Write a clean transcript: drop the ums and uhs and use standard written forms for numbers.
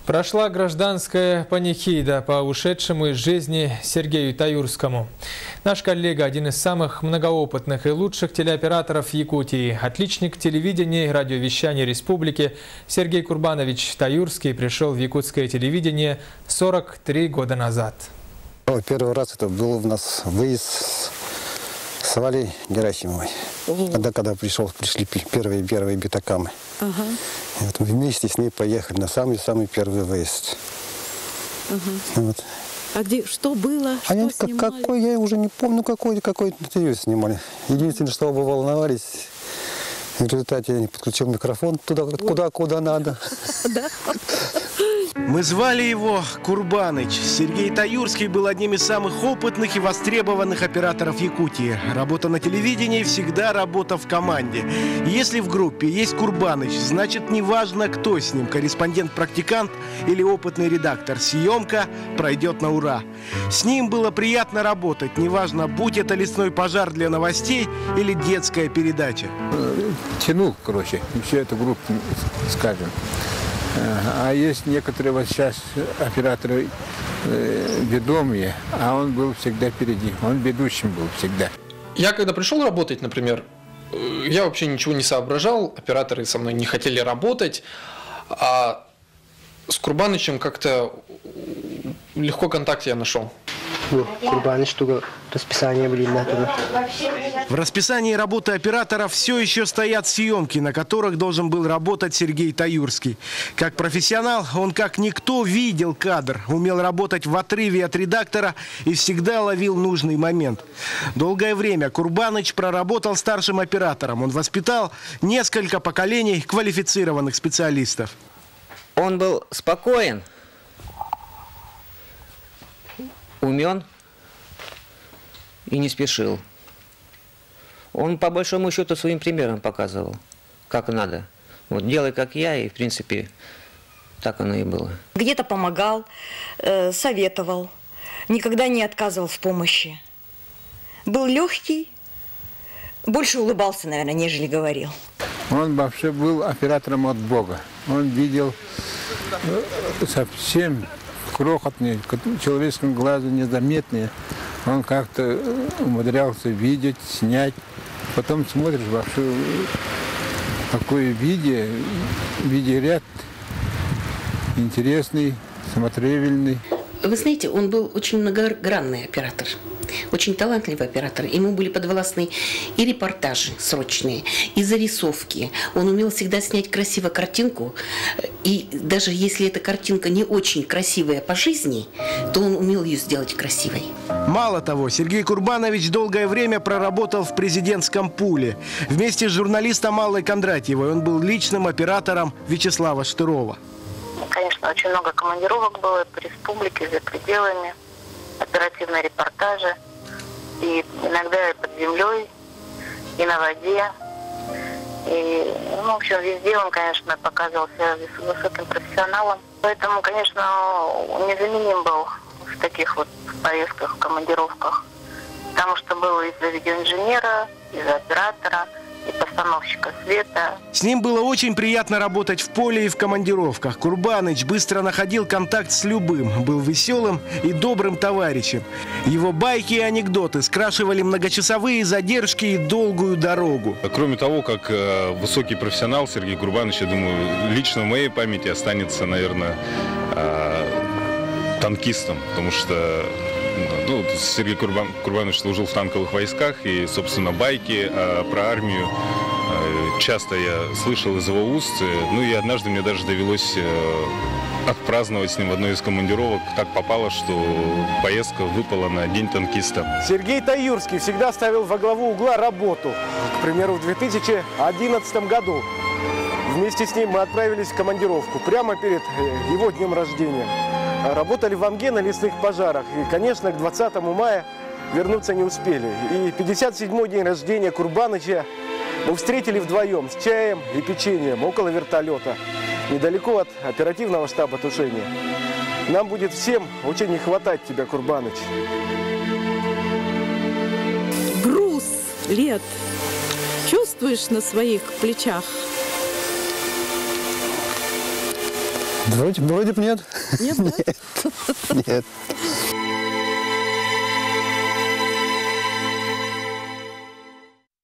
Прошла гражданская панихида по ушедшему из жизни Сергею Таюрскому. Наш коллега, один из самых многоопытных и лучших телеоператоров Якутии, отличник телевидения и радиовещания республики Сергей Курбанович Таюрский пришел в якутское телевидение 43 года назад. Первый раз это был у нас выезд с Валей Герасимовой. Когда пришли первые битакамы. И вот мы вместе с ней поехали на самый первый выезд. Вот. А где, что было? Что какой, я уже не помню, какой интервью снимали. Единственное, что оба волновались, в результате я не подключил микрофон туда, куда надо. Мы звали его Курбаныч. Сергей Таюрский был одним из самых опытных и востребованных операторов Якутии. Работа на телевидении всегда работа в команде. Если в группе есть Курбаныч, значит неважно, кто с ним, корреспондент-практикант или опытный редактор, съемка пройдет на ура. С ним было приятно работать, неважно, будь это лесной пожар для новостей или детская передача. Тянул, короче, всю эту группу, скажем. А есть некоторые вот сейчас операторы ведомые, а он был всегда впереди, он ведущим был всегда. Я когда пришел работать, например, я вообще ничего не соображал, операторы со мной не хотели работать, а с Курбанычем как-то легко контакт я нашел. Курбаныч, что расписание были на. В расписании работы оператора все еще стоят съемки, на которых должен был работать Сергей Таюрский. Как профессионал, он как никто видел кадр, умел работать в отрыве от редактора и всегда ловил нужный момент. Долгое время Курбаныч проработал старшим оператором. Он воспитал несколько поколений квалифицированных специалистов. Он был спокоен, умен и не спешил. Он по большому счету своим примером показывал, как надо. Вот делай как я, и в принципе так оно и было. Где-то помогал, советовал, никогда не отказывал в помощи. Был легкий, больше улыбался, наверное, нежели говорил. Он вообще был оператором от Бога. Он видел совсем крохотные, человеческому глазу незаметные. Он как-то умудрялся видеть, снять. Потом смотришь вообще, какое видеоряд интересный, смотрибельный. Вы знаете, он был очень многогранный оператор, очень талантливый оператор. Ему были подвластны и репортажи срочные, и зарисовки. Он умел всегда снять красиво картинку, и даже если эта картинка не очень красивая по жизни, то он умел ее сделать красивой. Мало того, Сергей Курбанович долгое время проработал в президентском пуле. Вместе с журналистом Аллой Кондратьевой он был личным оператором Вячеслава Штырова. Конечно, очень много командировок было по республике, за пределами, оперативные репортажи. И иногда и под землей, и на воде. И, в общем, везде он, конечно, показывался высоким профессионалом. Поэтому, конечно, незаменим был в таких вот поездках, в командировках. Потому что был и за видеоинженера, и за оператора, и постановщика света. С ним было очень приятно работать в поле и в командировках. Курбаныч быстро находил контакт с любым, был веселым и добрым товарищем. Его байки и анекдоты скрашивали многочасовые задержки и долгую дорогу. Кроме того, как высокий профессионал, Сергей Курбанович, я думаю, лично в моей памяти останется, наверное, танкистом, потому что Сергей Курбанович служил в танковых войсках, и, собственно, байки про армию часто я слышал из его уст. И однажды мне даже довелось отпраздновать с ним в одной из командировок. Так попало, что поездка выпала на День танкиста. Сергей Таюрский всегда ставил во главу угла работу. К примеру, в 2011 году вместе с ним мы отправились в командировку прямо перед его днем рождения. Работали в Амге на лесных пожарах. И, конечно, к 20 мая вернуться не успели. И 57-й день рождения Курбаныча мы встретили вдвоем с чаем и печеньем около вертолета, недалеко от оперативного штаба тушения. Нам будет всем очень не хватать тебя, Курбаныч. Груз лет чувствуешь на своих плечах? Вроде бы нет. Нет, да? Нет.